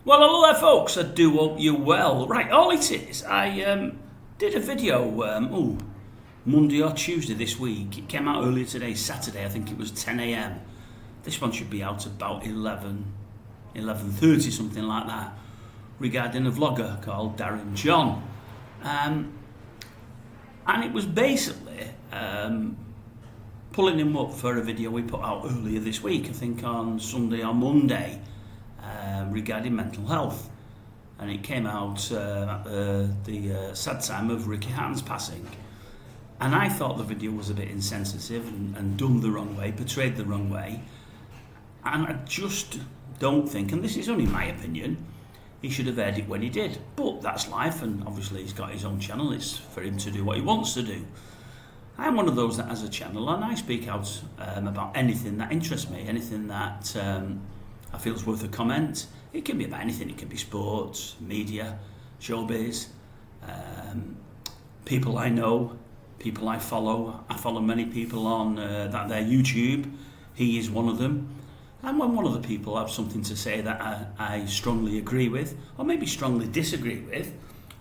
Well, hello there, folks. I do hope you're well. Right, all it is, I did a video, Monday or Tuesday this week. It came out earlier today, Saturday. I think it was 10 a.m. This one should be out about 11:30, something like that, regarding a vlogger called DARREN JOHN. And it was basically pulling him up for a video we put out earlier this week, I think on Sunday or Monday, regarding mental health. And it came out at the sad time of Ricky Hatton's passing. And I thought the video was a bit insensitive and done the wrong way, portrayed the wrong way. And I just don't think, and this is only my opinion, he should have aired it when he did. But that's life, and obviously he's got his own channel. It's for him to do what he wants to do. I'm one of those that has a channel, and I speak out about anything that interests me, anything that I feel is worth a comment. It can be about anything. It can be sports, media, showbiz, people I know, people I follow. I follow many people on their YouTube. He is one of them. And when one of the people have something to say that I strongly agree with, or maybe strongly disagree with,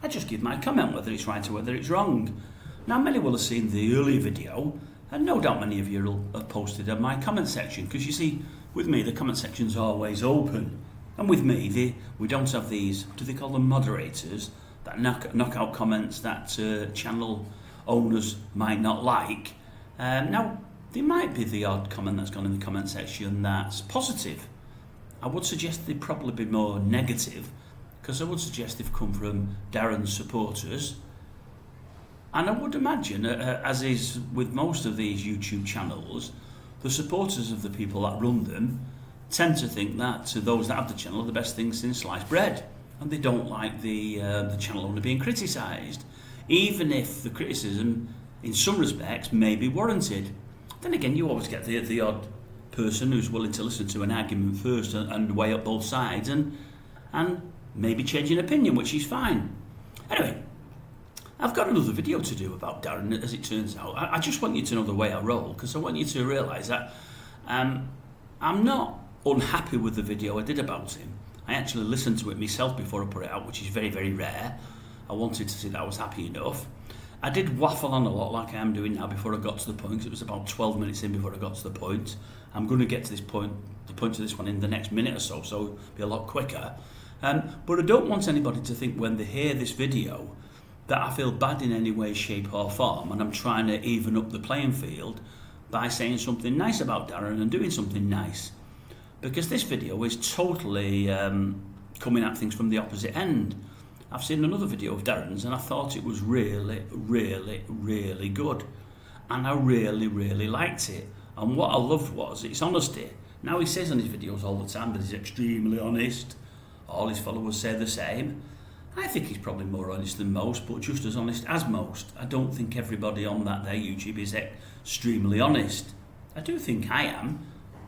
I just give my comment, whether it's right or whether it's wrong. Now, many will have seen the earlier video, and no doubt many of you will have posted in my comment section, because you see, with me, the comment section's always open. And with me, we don't have these, do they call them moderators, that knock out comments that channel owners might not like. Now, there might be the odd comment that's gone in the comment section that's positive. I would suggest they'd probably be more negative, because I would suggest they've come from Darren's supporters. And I would imagine, as is with most of these YouTube channels, the supporters of the people that run them tend to think that those that have the channel are the best thing since sliced bread, and they don't like the channel owner being criticised, even if the criticism, in some respects, may be warranted. Then again, you always get the odd person who's willing to listen to an argument first and weigh up both sides and maybe change an opinion, which is fine. Anyway, I've got another video to do about Darren, as it turns out. I just want you to know the way I roll, because I want you to realise that I'm not unhappy with the video I did about him. I actually listened to it myself before I put it out, which is very, very rare. I wanted to see that I was happy enough. I did waffle on a lot, like I am doing now, before I got to the point. It was about 12 minutes in before I got to the point. I'm going to get to this point, the point of this one, in the next minute or so it'll be a lot quicker. But I don't want anybody to think when they hear this video that I feel bad in any way, shape or form, and I'm trying to even up the playing field by saying something nice about Darren and doing something nice. Because this video is totally coming at things from the opposite end. I've seen another video of Darren's and I thought it was really, really, really good. And I really, really liked it. And what I loved was its honesty. Now, he says on his videos all the time that he's extremely honest. All his followers say the same. I think he's probably more honest than most, but just as honest as most. I don't think everybody on their YouTube is extremely honest. I do think I am,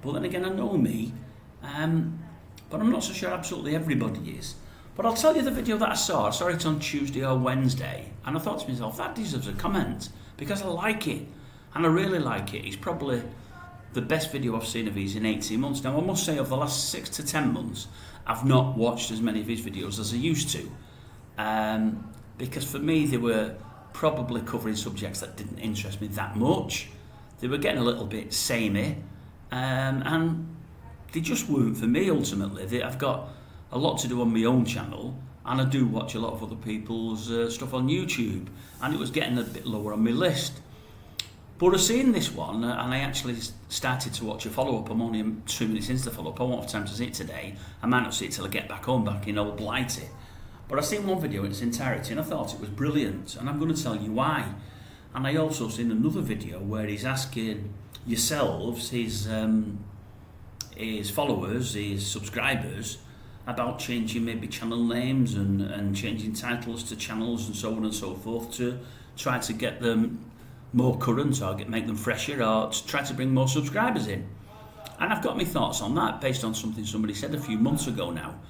but then again, I know me. But I'm not so sure absolutely everybody is. But I'll tell you the video that I saw it on Tuesday or Wednesday, and I thought to myself, that deserves a comment, because I like it, and I really like it. It's probably the best video I've seen of his in 18 months. Now, I must say, over the last 6 to 10 months, I've not watched as many of his videos as I used to, because for me, they were probably covering subjects that didn't interest me that much. They were getting a little bit samey, and they just weren't for me, ultimately. I've got a lot to do on my own channel, and I do watch a lot of other people's stuff on YouTube, and it was getting a bit lower on my list. But I've seen this one, and I actually started to watch a follow-up. I'm only 2 minutes into the follow-up. I won't have time to see it today. I might not see it till I get back home, back in old Blighty. But I've seen one video in its entirety, and I thought it was brilliant, and I'm going to tell you why. And I also seen another video where he's asking yourselves, his followers, his subscribers, about changing maybe channel names and changing titles to channels and so on and so forth, to try to get them more current or make them fresher, or to try to bring more subscribers in. And I've got my thoughts on that based on something somebody said a few months ago now.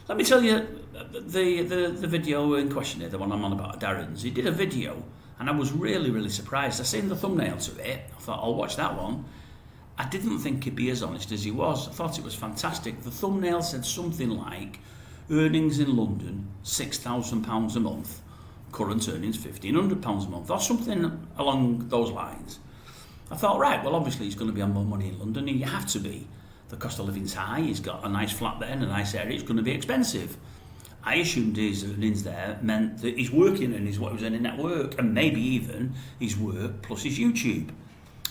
Let me tell you the video in question here, the one I'm on about Darren's. He did a video and I was really, really surprised. I seen the thumbnail to it. I thought, I'll watch that one. I didn't think he'd be as honest as he was. I thought it was fantastic. The thumbnail said something like, earnings in London, £6,000 a month, current earnings £1,500 a month, or something along those lines. I thought, right, well, obviously he's going to be on more money in London, and you have to be. The cost of living's high, he's got a nice flat there in a nice area, it's going to be expensive. I assumed his earnings there meant that his working earnings, what he was earning at work, and maybe even his work plus his YouTube.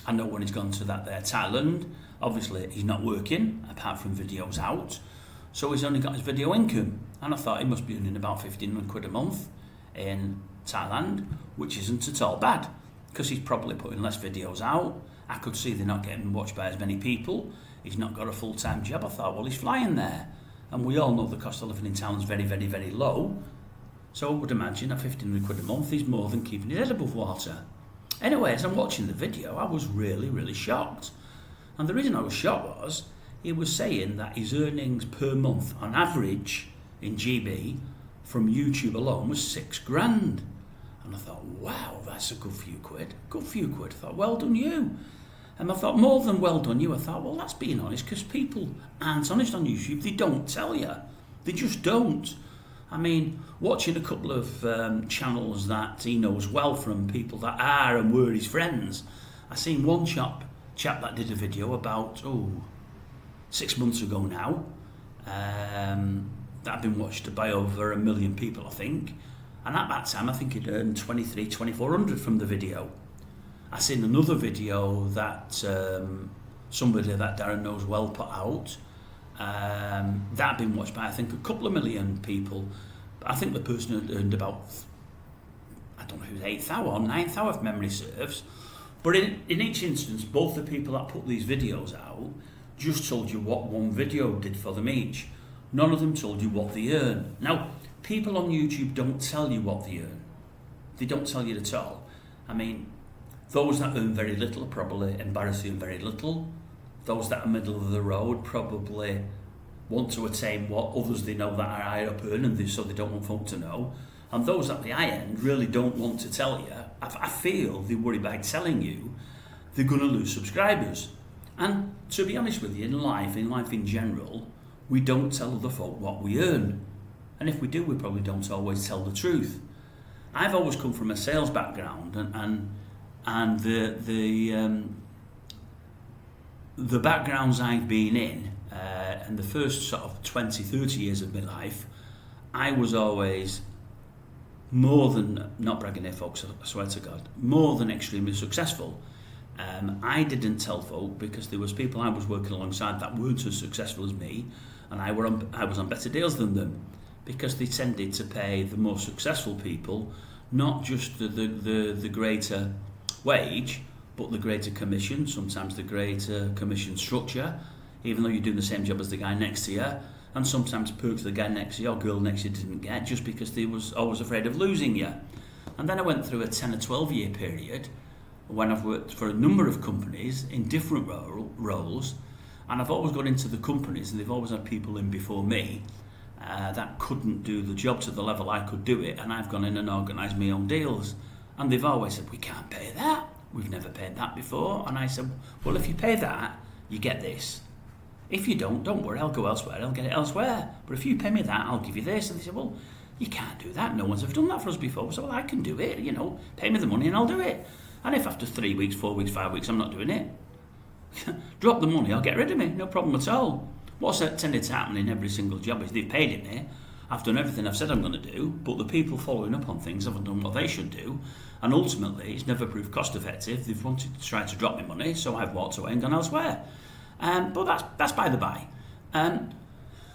I know when he's gone to that there Thailand, obviously he's not working, apart from videos out, so he's only got his video income. And I thought he must be earning about 1,500 quid a month in Thailand, which isn't at all bad, because he's probably putting less videos out. I could see they're not getting watched by as many people. He's not got a full-time job. I thought, well, he's flying there. And we all know the cost of living in Thailand is very, very, very low. So I would imagine at 1,500 quid a month is more than keeping his head above water. Anyway, as I'm watching the video, I was really, really shocked. And the reason I was shocked was, he was saying that his earnings per month, on average, in GB, from YouTube alone, was £6,000. And I thought, wow, that's a good few quid. Good few quid. I thought, well done you. And I thought, more than well done you. I thought, well, that's being honest, because people aren't honest on YouTube. They don't tell you. They just don't. I mean, watching a couple of channels that he knows well from people that are and were his friends, I seen one chap that did a video about, 6 months ago now, that had been watched by over 1 million people, I think. And at that time, I think he'd earned 2,400 from the video. I seen another video that somebody that Darren knows well put out, that had been watched by, I think, a couple of million people. I think the person had earned about, I don't know if it was 8,000 or 9,000 if memory serves. But in each instance, both the people that put these videos out just told you what one video did for them each. None of them told you what they earn. Now, people on YouTube don't tell you what they earn. They don't tell you at all. I mean, those that earn very little are probably embarrassing very little. Those that are middle of the road probably want to attain what others they know that are higher up earn, and so they don't want folk to know. And those at the high end really don't want to tell you. I feel they worry by telling you they're going to lose subscribers. And to be honest with you, in life in general, we don't tell other folk what we earn. And if we do, we probably don't always tell the truth. I've always come from a sales background, and the backgrounds I've been in, and the first sort of 20, 30 years of my life, I was always more than, not bragging here folks, I swear to God, more than extremely successful. I didn't tell folk because there was people I was working alongside that weren't as successful as me, and I was on better deals than them, because they tended to pay the more successful people not just the greater wage, but the greater commission, sometimes the greater commission structure, even though you're doing the same job as the guy next to you, and sometimes perks the guy next to you or girl next to you didn't get, just because they was always afraid of losing you. And then I went through a 10 or 12 year period when I've worked for a number of companies in different roles, and I've always gone into the companies and they've always had people in before me that couldn't do the job to the level I could do it, and I've gone in and organised my own deals, and they've always said, we can't pay that, we've never paid that before. And I said, well, if you pay that, you get this. If you don't worry, I'll go elsewhere, I'll get it elsewhere. But if you pay me that, I'll give you this. And they said, well, you can't do that, no one's ever done that for us before. So, well, I can do it, pay me the money and I'll do it. And if after 3 weeks, 4 weeks, 5 weeks, I'm not doing it, drop the money, I'll get rid of me, no problem at all. What's tended to happen in every single job is they've paid it me, I've done everything I've said I'm going to do, but the people following up on things haven't done what they should do, and ultimately it's never proved cost effective. They've wanted to try to drop me money, so I've walked away and gone elsewhere. But that's by the by.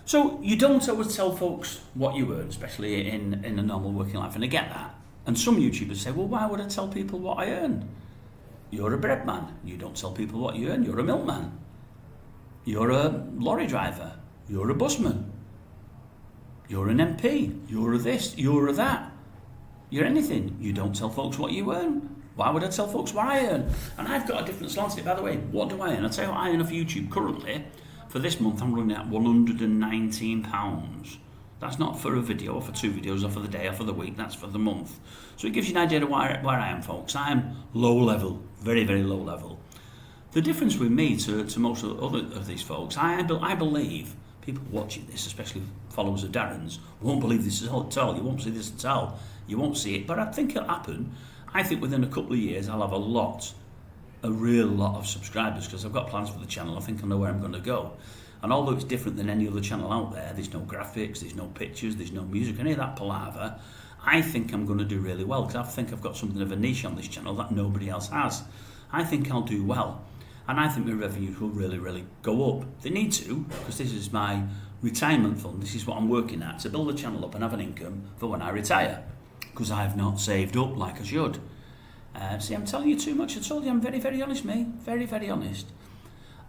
So you don't always tell folks what you earn, especially in a normal working life, and I get that. And some YouTubers say, well, why would I tell people what I earn? You're a bread man, you don't tell people what you earn. You're a milkman, you're a lorry driver, you're a busman, you're an MP, you're a this, you're a that, you're anything. You don't tell folks what you earn. Why would I tell folks what I earn? And I've got a different slant on it, by the way. What do I earn? I'll tell you what I earn off YouTube currently. For this month, I'm running at £119. That's not for a video or for 2 videos or for the day or for the week. That's for the month. So it gives you an idea of where I am, folks. I am low level, very, very low level. The difference with me to most of the other of these folks, I believe people watching this, especially followers of Darren's, won't believe this at all. You won't see this at all. You won't see it, but I think it'll happen. I think within a couple of years I'll have a real lot of subscribers, because I've got plans for the channel. I think I know where I'm going to go. And although it's different than any other channel out there, there's no graphics, there's no pictures, there's no music, any of that palaver, I think I'm going to do really well, because I think I've got something of a niche on this channel that nobody else has. I think I'll do well. And I think my revenues will really, really go up. They need to, because this is my retirement fund. This is what I'm working at, to build the channel up and have an income for when I retire, because I've not saved up like I should. See, I'm telling you too much. I told you I'm very, very honest, mate. Very, very honest.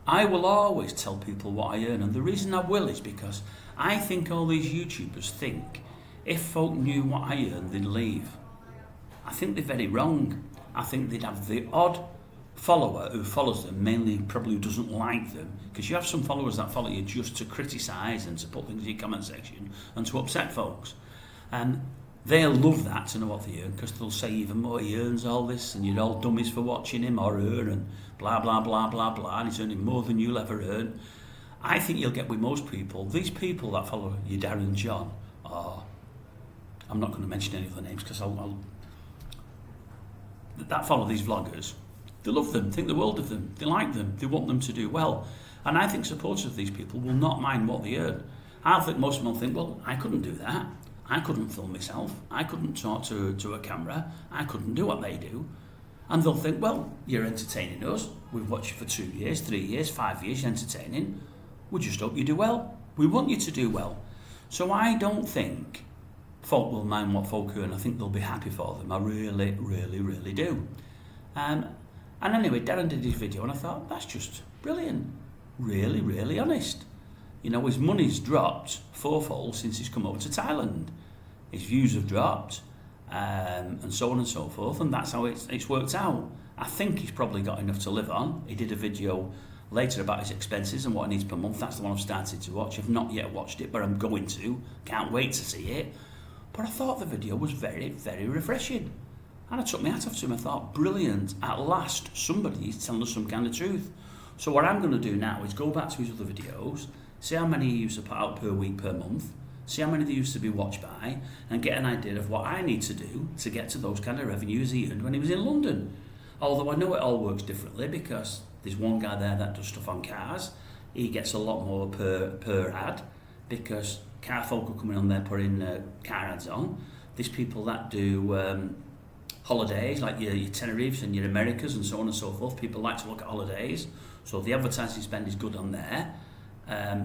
I will always tell people what I earn, and the reason I will is because I think all these YouTubers think if folk knew what I earn, they'd leave. I think they're very wrong. I think they'd have the odd follower who follows them, mainly probably who doesn't like them, because you have some followers that follow you just to criticise and to put things in your comment section and to upset folks. And they'll love that, to know what they earn, because they'll say even more, he earns all this and you're all dummies for watching him, or her, and blah, blah, blah, blah, blah, and he's earning more than you'll ever earn. I think you'll get with most people, these people that follow you, Darren John, or I'm not going to mention any other names, because that follow these vloggers, they love them, think the world of them, they like them, they want them to do well. And I think supporters of these people will not mind what they earn. I think most of them will think, well, I couldn't do that. I couldn't film myself. I couldn't talk to a camera. I couldn't do what they do. And they'll think, well, you're entertaining us. We've watched you for 2 years, 3 years, 5 years, you're entertaining. We just hope you do well. We want you to do well. So I don't think folk will mind what folk earn. I think they'll be happy for them. I really, really, really do. And anyway, Darren did his video, and I thought, that's just brilliant. Really, really honest. You know, his money's dropped fourfold since he's come over to Thailand. His views have dropped, and so on and so forth, and that's how it's worked out. I think he's probably got enough to live on. He did a video later about his expenses and what he needs per month. That's the one I've started to watch. I've not yet watched it, but I'm going to. Can't wait to see it. But I thought the video was very, very refreshing. And I took my hat off to him. I thought, brilliant. At last, somebody is telling us some kind of truth. So what I'm going to do now is go back to his other videos, see how many he used to put out per week, per month, see how many they used to be watched by, and get an idea of what I need to do to get to those kind of revenues he earned when he was in London. Although I know it all works differently, because there's one guy there that does stuff on cars. He gets a lot more per ad, because car folk are coming on there putting car ads on. There's people that do holidays, like your Tenerifes and your Americas and so on and so forth. People like to look at holidays, so the advertising spend is good on there.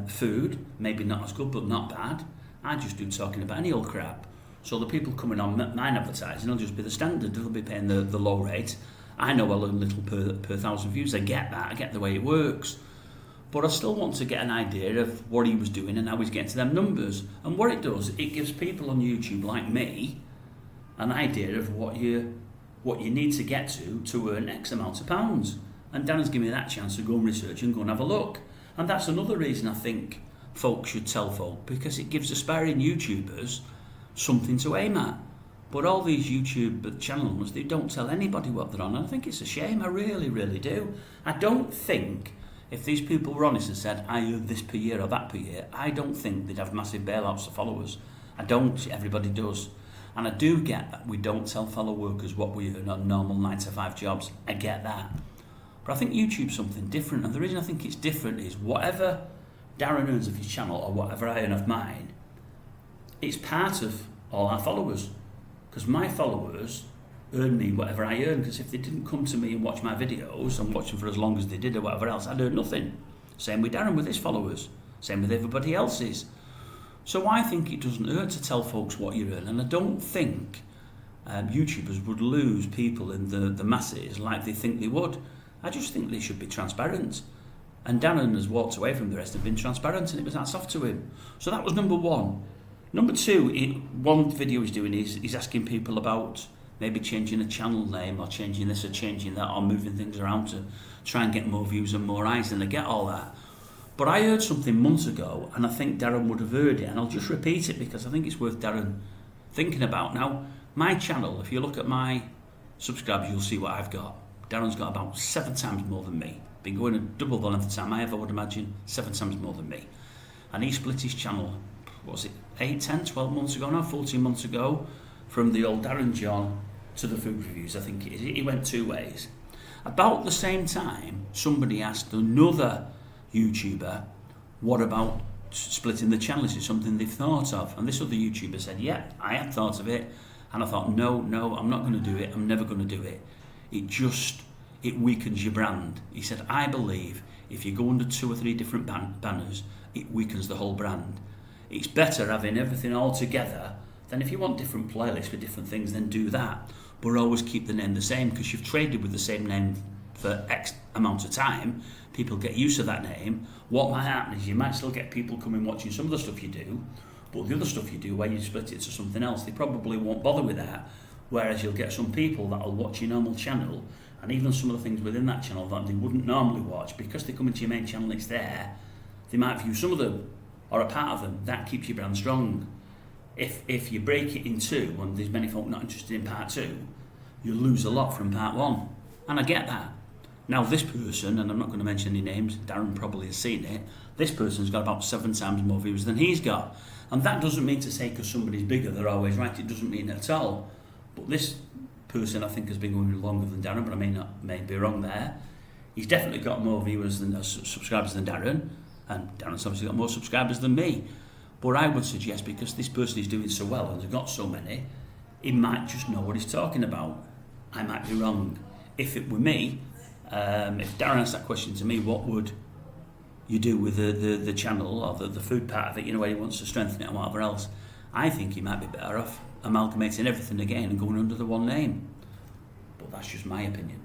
Food, maybe not as good, but not bad. I just do talking about any old crap. So the people coming on mine advertising will just be the standard. They'll be paying the low rate. I know I'll earn little per 1,000 views. I get that. I get the way it works. But I still want to get an idea of what he was doing and how he's getting to them numbers. And what it does, it gives people on YouTube like me an idea of what you need to get to earn X amount of pounds. And Darren's given me that chance to go and research and go and have a look. And that's another reason I think folk should tell folk, because it gives aspiring YouTubers something to aim at. But all these YouTube channels, they don't tell anybody what they're on, and I think it's a shame. I really, really do. I don't think, if these people were honest and said, I earn this per year or that per year, I don't think they'd have massive bailouts of followers. I don't. Everybody does. And I do get that we don't tell fellow workers what we earn on normal 9-to-5 jobs. I get that. But I think YouTube's something different, and the reason I think it's different is whatever Darren earns of his channel or whatever I earn of mine, it's part of all our followers. Because my followers earn me whatever I earn, because if they didn't come to me and watch my videos and watch them for as long as they did or whatever else, I'd earn nothing. Same with Darren with his followers. Same with everybody else's. So I think it doesn't hurt to tell folks what you earn, and I don't think YouTubers would lose people in the masses like they think they would. I just think they should be transparent. And Darren has walked away from the rest and been transparent, and it was hats off to him. So that was number one. Number two, one video he's doing is he's asking people about maybe changing a channel name or changing this or changing that or moving things around to try and get more views and more eyes, and I get all that. But I heard something months ago, and I think Darren would have heard it, and I'll just repeat it because I think it's worth Darren thinking about. Now, my channel, if you look at my subscribers, you'll see what I've got. Darren's got about 7 times more than me. been going a double the length of time I ever would imagine, 7 times more than me. And he split his channel, what was it, 8, 10, 12 months ago now, 14 months ago, from the old Darren John to the food reviews, I think it is. He went 2 ways. About the same time, somebody asked another YouTuber, what about splitting the channel? Is it something they've thought of? And this other YouTuber said, yeah, I had thought of it. And I thought, no, I'm not going to do it. I'm never going to do it. It weakens your brand. He said, I believe if you go under 2 or 3 different banners, it weakens the whole brand. It's better having everything all together than if you want different playlists for different things, then do that. But always keep the name the same, because you've traded with the same name for X amount of time. People get used to that name. What might happen is you might still get people coming watching some of the stuff you do, but the other stuff you do where you split it to something else, they probably won't bother with that. Whereas you'll get some people that will watch your normal channel, and even some of the things within that channel that they wouldn't normally watch, because they come into your main channel, it's there, they might view some of them or a part of them. That keeps your brand strong. If you break it in 2 and there's many folk not interested in part 2, you'll lose a lot from part 1. And I get that. Now this person, and I'm not going to mention any names, Darren probably has seen it, this person's got about 7 times more views than he's got. And that doesn't mean to say because somebody's bigger they're always right, it doesn't mean it at all. But this person I think has been going longer than Darren, but I may be wrong there. He's definitely got more viewers than subscribers than Darren, and Darren's obviously got more subscribers than me. But I would suggest, because this person is doing so well and has got so many, he might just know what he's talking about. I might be wrong. If it were me, if Darren asked that question to me, what would you do with the channel or the food part of it, where he wants to strengthen it and whatever else, I think he might be better off amalgamating everything again and going under the one name. But that's just my opinion,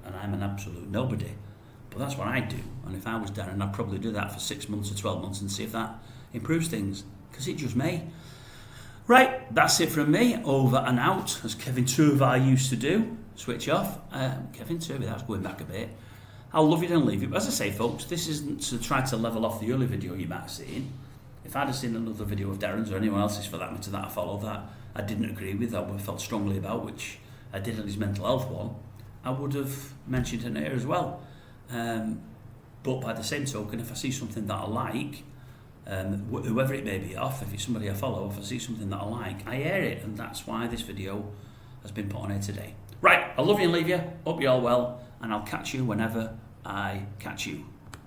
and I'm an absolute nobody. But that's what I'd do, and if I was Darren, I'd probably do that for 6 months or 12 months and see if that improves things, because it just may. Right, that's it from me. Over and out, as Kevin Turvar used to do. Switch off. Kevin Turvar, that's going back a bit. I'll love it and leave it. But as I say, folks, this isn't to try to level off the early video you might have seen. If I'd have seen another video of Darren's or anyone else's for that matter that I follow that I didn't agree with, or felt strongly about, which I did on his mental health one, I would have mentioned it here as well. But by the same token, if I see something that I like, whoever it may be off, if it's somebody I follow, if I see something that I like, I air it, and that's why this video has been put on here today. Right, I love you and leave you, hope you're all well, and I'll catch you whenever I catch you.